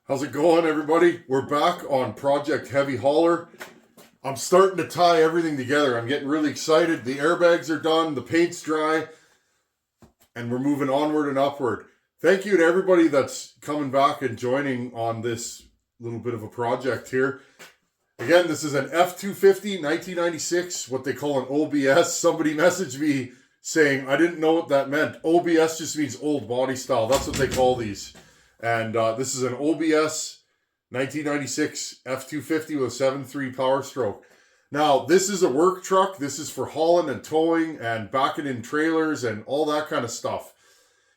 How's it going, everybody? We're back on Project Heavy Hauler. I'm starting to tie everything together. I'm getting really excited. The airbags are done, the paint's dry, and we're moving onward and upward. Thank you to everybody that's coming back and joining on this little bit of a project here. Again, this is an F-250 1996, what they call an OBS. Somebody messaged me saying, I didn't know what that meant. OBS just means old body style. That's what they call these. And this is an OBS 1996 F-250 with a 7.3 power stroke. Now, this is a work truck. This is for hauling and towing and backing in trailers and all that kind of stuff.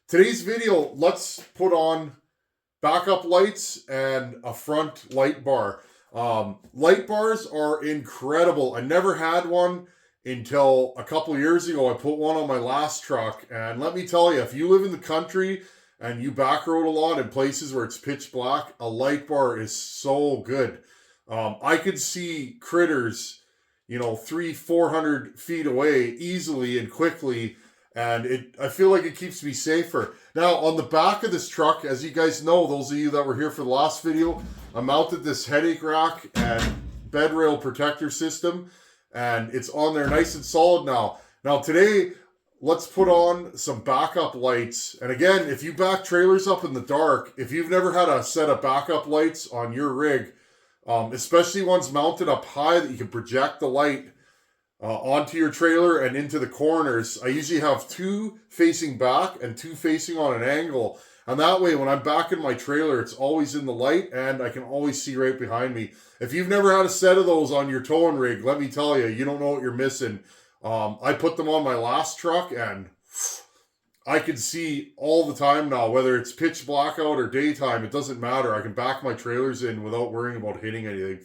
Today's video, let's put on backup lights and a front light bar. Light bars are incredible. I never had one until a couple of years ago. I put one on my last truck. And let me tell you, if you live in the country and you backroad a lot in places where it's pitch black, a light bar is so good. I could see critters, 300-400 feet away easily and quickly, and I feel like it keeps me safer. Now, on the back of this truck, as you guys know, those of you that were here for the last video, I mounted this headache rack and bed rail protector system, and it's on there nice and solid now. Now, today, let's put on some backup lights. And again, if you back trailers up in the dark, if you've never had a set of backup lights on your rig, especially ones mounted up high that you can project the light onto your trailer and into the corners, I usually have two facing back and two facing on an angle. And that way, when I'm backing my trailer, it's always in the light and I can always see right behind me. If you've never had a set of those on your towing rig, let me tell you, you don't know what you're missing. I put them on my last truck and I can see all the time now, whether it's pitch black out or daytime, it doesn't matter. I can back my trailers in without worrying about hitting anything.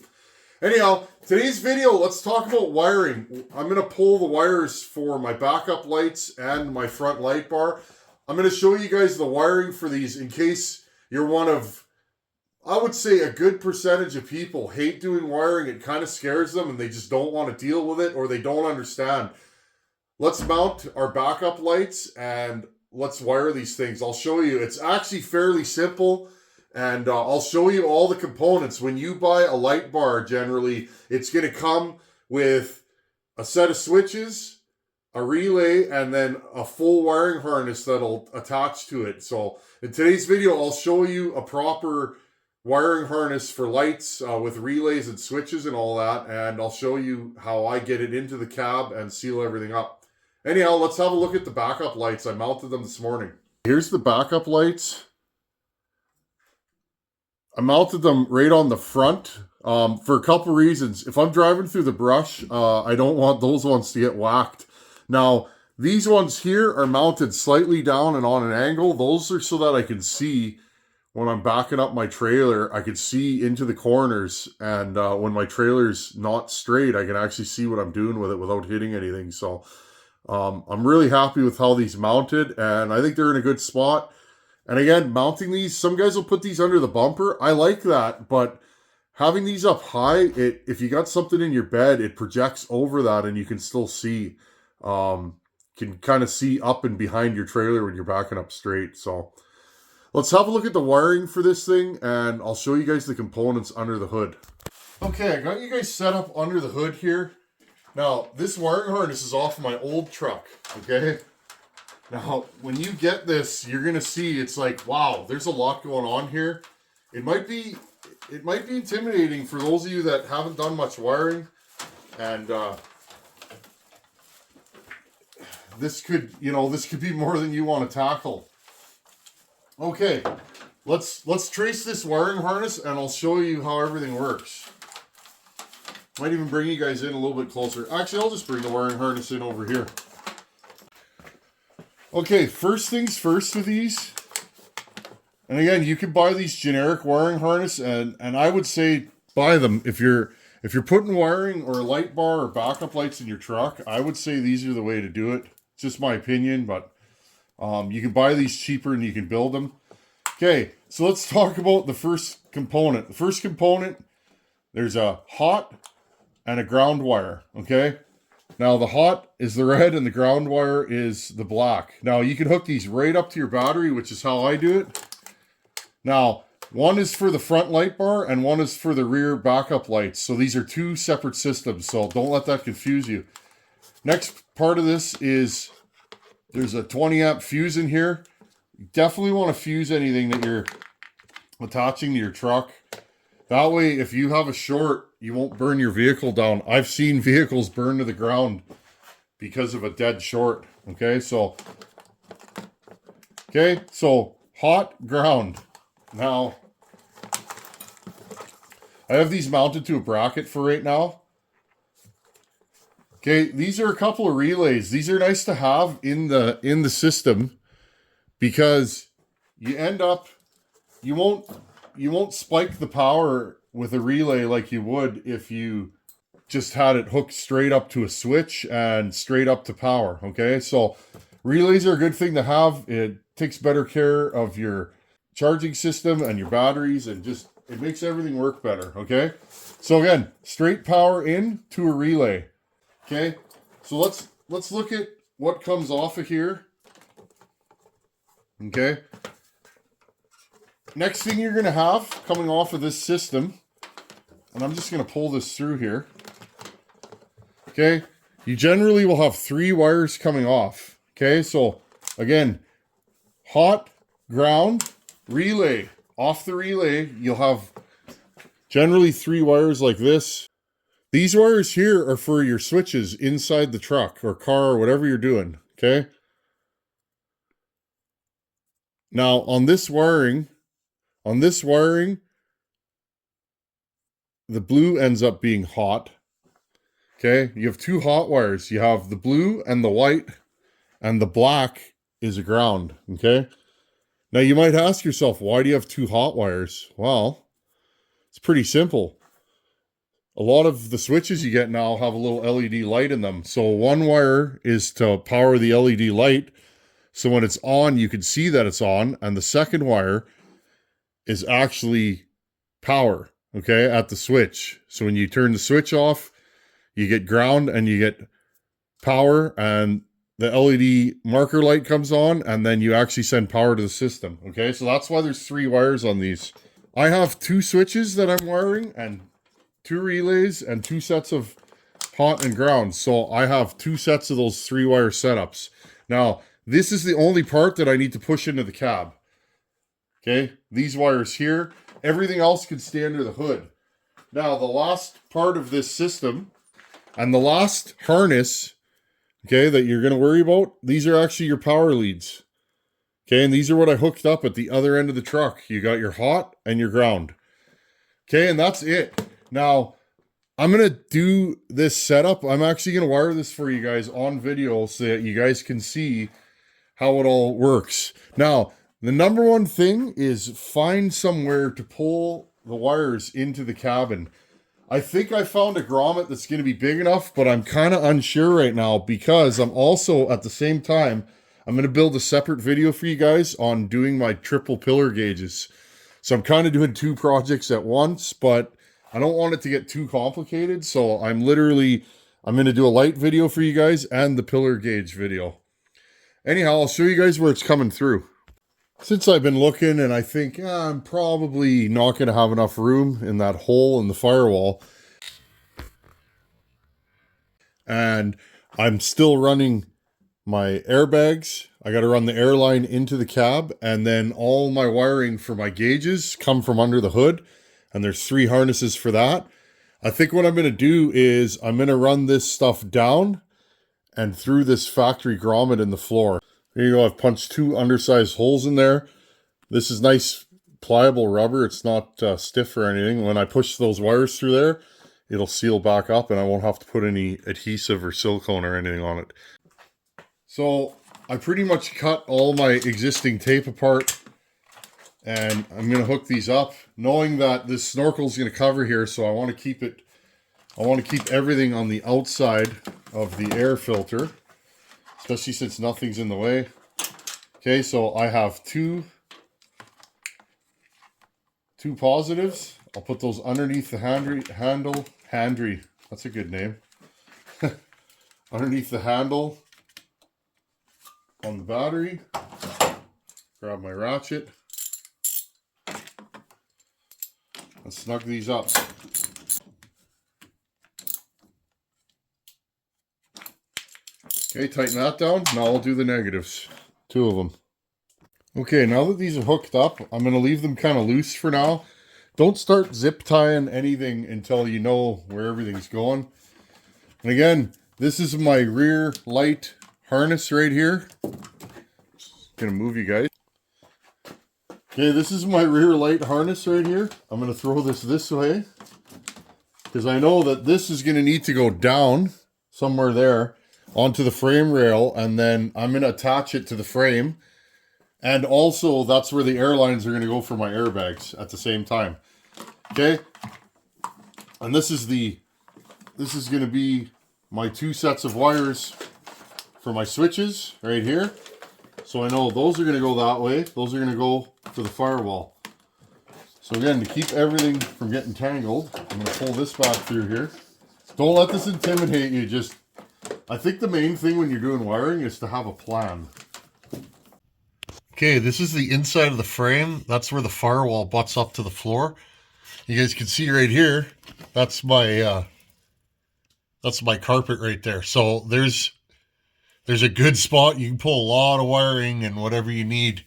Anyhow, today's video, let's talk about wiring. I'm going to pull the wires for my backup lights and my front light bar. I'm going to show you guys the wiring for these in case you're one of, I would say, a good percentage of people hate doing wiring. It kind of scares them and they just don't want to deal with it, or they don't understand. Let's mount our backup lights and let's wire these things. I'll show you. It's actually fairly simple, and I'll show you all the components. When you buy a light bar, generally, it's going to come with a set of switches, a relay, and then a full wiring harness that'll attach to it. So in today's video, I'll show you a proper wiring harness for lights with relays and switches and all that, and I'll show you how I get it into the cab and seal everything up. Anyhow, let's have a look at the backup lights. I mounted them this morning. Here's the backup lights. I mounted them right on the front for a couple reasons. If I'm driving through the brush, I don't want those ones to get whacked. Now, these ones here are mounted slightly down and on an angle. Those are so that I can see when I'm backing up my trailer. I can see into the corners, and when my trailer's not straight, I can actually see what I'm doing with it without hitting anything. So I'm really happy with how these mounted, and I think they're in a good spot. And again, mounting these, some guys will put these under the bumper. I like that, but having these up high, if you got something in your bed, it projects over that and you can still see. Can kind of see up and behind your trailer when you're backing up straight. So let's have a look at the wiring for this thing, and I'll show you guys the components under the hood. Okay, I got you guys set up under the hood here. Now, this wiring harness is off my old truck, okay? Now, when you get this, you're going to see it's like, wow, there's a lot going on here. It might be intimidating for those of you that haven't done much wiring, and this could be more than you want to tackle. Okay, let's trace this wiring harness and I'll show you how everything works. Might even bring you guys in a little bit closer. Actually, I'll just bring the wiring harness in over here. Okay, first things first with these. And again, you can buy these generic wiring harness, and I would say buy them. If you're putting wiring or a light bar or backup lights in your truck, I would say these are the way to do it. It's just my opinion, but you can buy these cheaper and you can build them. Okay, so let's talk about the first component. The first component, there's a hot and a ground wire, okay? Now the hot is the red and the ground wire is the black. Now you can hook these right up to your battery, which is how I do it. Now One is for the front light bar and one is for the rear backup lights. So these are two separate systems. So don't let that confuse you. Next part of this is there's a 20 amp fuse in here. You definitely want to fuse anything that you're attaching to your truck. That way, if you have a short, you won't burn your vehicle down. I've seen vehicles burn to the ground because of a dead short. Okay, so hot ground. Now, I have these mounted to a bracket for right now. Okay, these are a couple of relays. These are nice to have in the system because you end up, you won't spike the power with a relay like you would if you just had it hooked straight up to a switch and straight up to power. Okay, so relays are a good thing to have. It takes better care of your charging system and your batteries, and just it makes everything work better. Okay, so again, straight power in to a relay. Okay, so let's look at what comes off of here. Okay, next thing you're gonna have coming off of this system, and I'm just gonna pull this through here. Okay, you generally will have 3 wires coming off. Okay, so again, hot, ground, relay. Off the relay, you'll have generally 3 wires like this. These wires here are for your switches inside the truck or car or whatever you're doing. Okay, now on this wiring, the blue ends up being hot. Okay, you have 2 hot wires. You have the blue and the white, and the black is a ground. Okay, now you might ask yourself, why do you have 2 hot wires? Well, it's pretty simple. A lot of the switches you get now have a little LED light in them. So one wire is to power the LED light, so when it's on, you can see that it's on, and the second wire is actually power, okay, at the switch. So when you turn the switch off, you get ground and you get power, and the LED marker light comes on, and then you actually send power to the system. Okay, so that's why there's 3 wires on these. I have 2 switches that I'm wiring and 2 relays and 2 sets of hot and ground. So I have 2 sets of those 3 wire setups. Now, this is the only part that I need to push into the cab. Okay, these wires here, everything else can stay under the hood. Now, the last part of this system and the last harness, okay, that you're going to worry about, these are actually your power leads. Okay, and these are what I hooked up at the other end of the truck. You got your hot and your ground. Okay, and that's it. Now, I'm going to do this setup. I'm actually going to wire this for you guys on video so that you guys can see how it all works. Now, the number one thing is find somewhere to pull the wires into the cabin. I think I found a grommet that's going to be big enough, but I'm kind of unsure right now because I'm also, at the same time, I'm going to build a separate video for you guys on doing my triple pillar gauges. So I'm kind of doing 2 projects at once, but I don't want it to get too complicated. So I'm going to do a light video for you guys and the pillar gauge video. Anyhow, I'll show you guys where it's coming through. Since I've been looking and I think I'm probably not going to have enough room in that hole in the firewall. And I'm still running my airbags. I got to run the air line into the cab, and then all my wiring for my gauges come from under the hood. And there's 3 harnesses for that. I think what I'm going to do is I'm going to run this stuff down and through this factory grommet in the floor. There you go. I've punched 2 undersized holes in there. This is nice pliable rubber. It's not stiff or anything. When I push those wires through there, it'll seal back up and I won't have to put any adhesive or silicone or anything on it. So I pretty much cut all my existing tape apart, and I'm going to hook these up knowing that this snorkel is going to cover here. So I want to keep everything on the outside of the air filter, especially since nothing's in the way. Okay, so I have two positives. I'll put those underneath the handle. That's a good name. Underneath the handle on the battery. Grab my ratchet. and snug these up. Okay, tighten that down. Now I'll do the negatives. 2 of them. Okay, now that these are hooked up, I'm going to leave them kind of loose for now. Don't start zip tying anything until you know where everything's going. And again, this is my rear light harness right here. Just going to move you guys. Okay, this is my rear light harness right here. I'm going to throw this way, because I know that this is going to need to go down somewhere there onto the frame rail, and then I'm going to attach it to the frame. And also, that's where the air lines are going to go for my airbags at the same time. Okay? And this is going to be my 2 sets of wires for my switches right here. So I know those are going to go that way. Those are going to go for the firewall. So again, to keep everything from getting tangled, I'm going to pull this back through here. Don't let this intimidate you. I think the main thing when you're doing wiring is to have a plan. Okay, this is the inside of the frame. That's where the firewall butts up to the floor. You guys can see right here, that's my carpet right there. So there's a good spot. You can pull a lot of wiring and whatever you need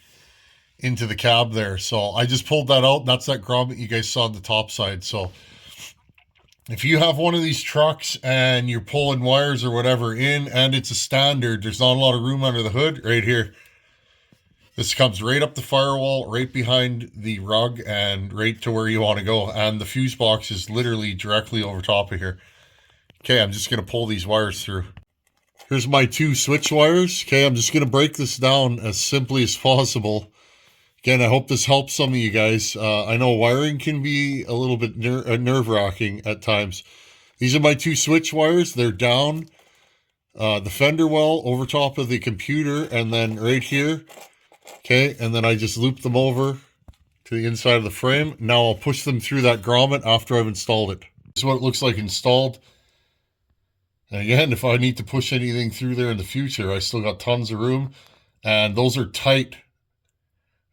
into the cab there. So I just pulled that out. That's that grommet you guys saw on the top side. So if you have one of these trucks and you're pulling wires or whatever in, and it's a standard, there's not a lot of room under the hood right here. This comes right up the firewall, right behind the rug, and right to where you want to go. And the fuse box is literally directly over top of here. Okay, I'm just going to pull these wires through. Here's my 2 switch wires. Okay, I'm just going to break this down as simply as possible. Again, I hope this helps some of you guys. I know wiring can be a little bit nerve-wracking at times. These are my 2 switch wires. They're down the fender well over top of the computer, and then right here. Okay, and then I just loop them over to the inside of the frame. Now I'll push them through that grommet after I've installed it. This is what it looks like installed. And again, if I need to push anything through there in the future, I still got tons of room. And those are tight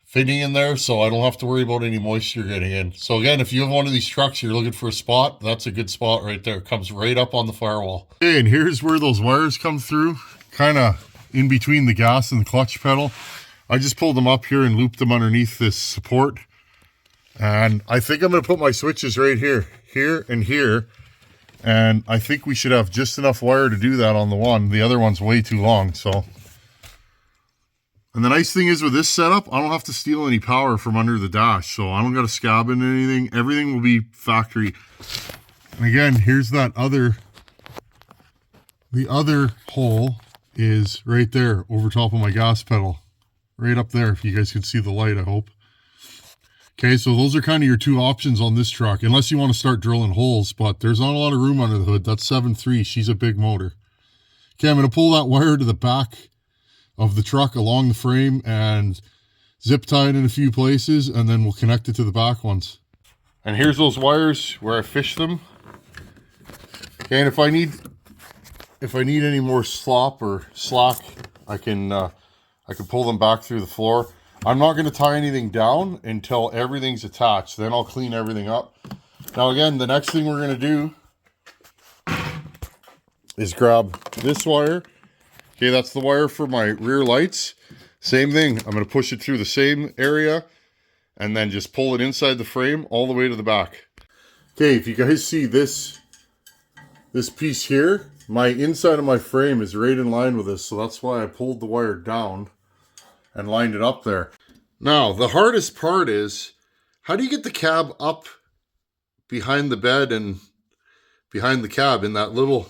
fitting in there, so I don't have to worry about any moisture getting in. So again, if you have one of these trucks, you're looking for a spot, that's a good spot right there. It comes right up on the firewall. Okay, and here's where those wires come through, kind of in between the gas and the clutch pedal. I just pulled them up here and looped them underneath this support. And I think I'm going to put my switches right here, and here. And I think we should have just enough wire to do that on the one. The other one's way too long, so. And the nice thing is with this setup, I don't have to steal any power from under the dash. So I don't got to scab into anything. Everything will be factory. And again, here's that the other hole is right there over top of my gas pedal. Right up there, if you guys can see the light, I hope. Okay, so those are kind of your 2 options on this truck, unless you want to start drilling holes, but there's not a lot of room under the hood. That's 7.3, she's a big motor. Okay, I'm going to pull that wire to the back of the truck along the frame and zip tie it in a few places, and then we'll connect it to the back ones. And here's those wires where I fish them. Okay, and if I need any more slop or slack, I can pull them back through the floor. I'm not going to tie anything down until everything's attached. Then I'll clean everything up. Now again, the next thing we're going to do is grab this wire. Okay, that's the wire for my rear lights. Same thing. I'm going to push it through the same area and then just pull it inside the frame all the way to the back. Okay, if you guys see this piece here, my inside of my frame is right in line with this, so that's why I pulled the wire down and lined it up there. Now, the hardest part is, how do you get the cab up behind the bed and behind the cab in that little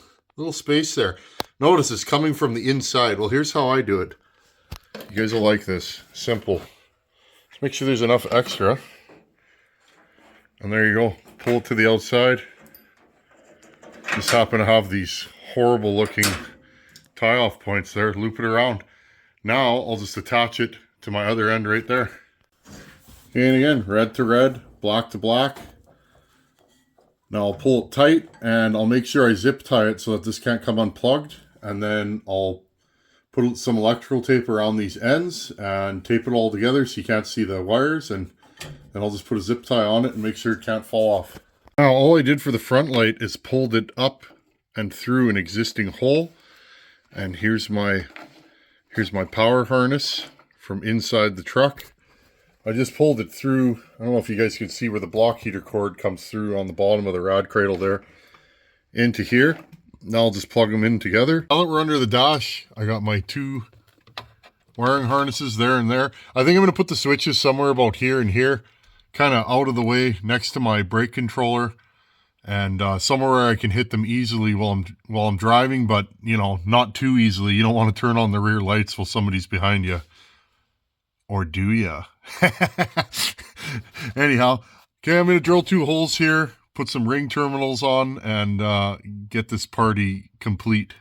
space there? Notice it's coming from the inside. Well, here's how I do it. You guys will like this. Simple. Just make sure there's enough extra. And there you go. Pull it to the outside. Just happen to have these horrible looking tie-off points there. Loop it around. Now I'll just attach it to my other end right there. And again, red to red, black to black. Now I'll pull it tight and I'll make sure I zip tie it so that this can't come unplugged. And then I'll put some electrical tape around these ends and tape it all together so you can't see the wires. And And I'll just put a zip tie on it and make sure it can't fall off. Now, all I did for the front light is pulled it up and through an existing hole. And here's my power harness from inside the truck. I just pulled it through. I don't know if you guys can see where the block heater cord comes through on the bottom of the rad cradle there into here. Now I'll just plug them in together. Now that we're under the dash, I got my 2 wiring harnesses there and there. I think I'm going to put the switches somewhere about here and here, kind of out of the way next to my brake controller, and somewhere where I can hit them easily while I'm driving, but you know, not too easily. You don't want to turn on the rear lights while somebody's behind you. Or do ya? Anyhow, okay, I'm going to drill 2 holes here, put some ring terminals on, and get this party complete.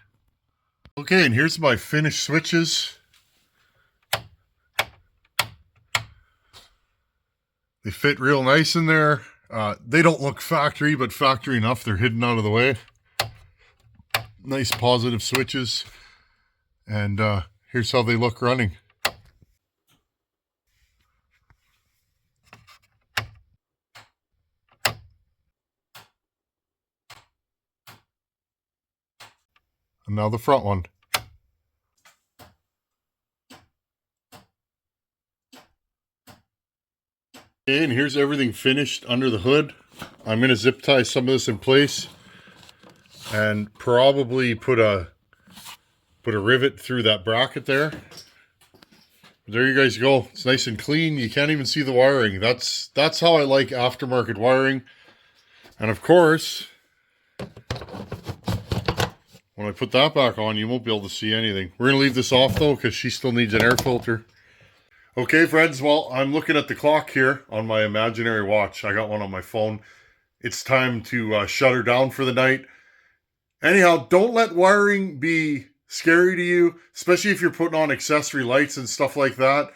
Okay, and here's my finished switches. They fit real nice in there. They don't look factory, but factory enough. They're hidden out of the way. Nice positive switches. And here's how they look running. And now the front one. Okay, and here's everything finished under the hood. I'm going to zip tie some of this in place and probably put a rivet through that bracket there. There you guys go. It's nice and clean. You can't even see the wiring. That's how I like aftermarket wiring. And of course, when I put that back on, you won't be able to see anything. We're going to leave this off though, because she still needs an air filter. Okay, friends, well, I'm looking at the clock here on my imaginary watch. I got one on my phone. It's time to shut her down for the night. Anyhow, don't let wiring be scary to you, especially if you're putting on accessory lights and stuff like that.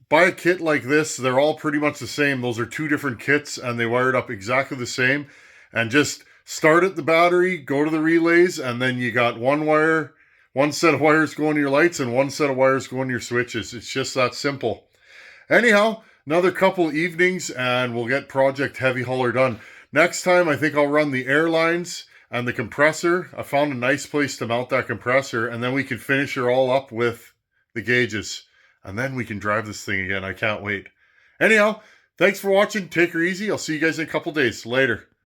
Buy a kit like this. They're all pretty much the same. Those are 2 different kits, and they wired up exactly the same. And just start at the battery, go to the relays, and then you got one set of wires going to your lights and 1 set of wires going to your switches. It's just that simple. Anyhow, another couple evenings and we'll get Project Heavy Hauler done. Next time, I think I'll run the air lines and the compressor. I found a nice place to mount that compressor, and then we can finish her all up with the gauges. And then we can drive this thing again. I can't wait. Anyhow, thanks for watching. Take her easy. I'll see you guys in a couple days. Later.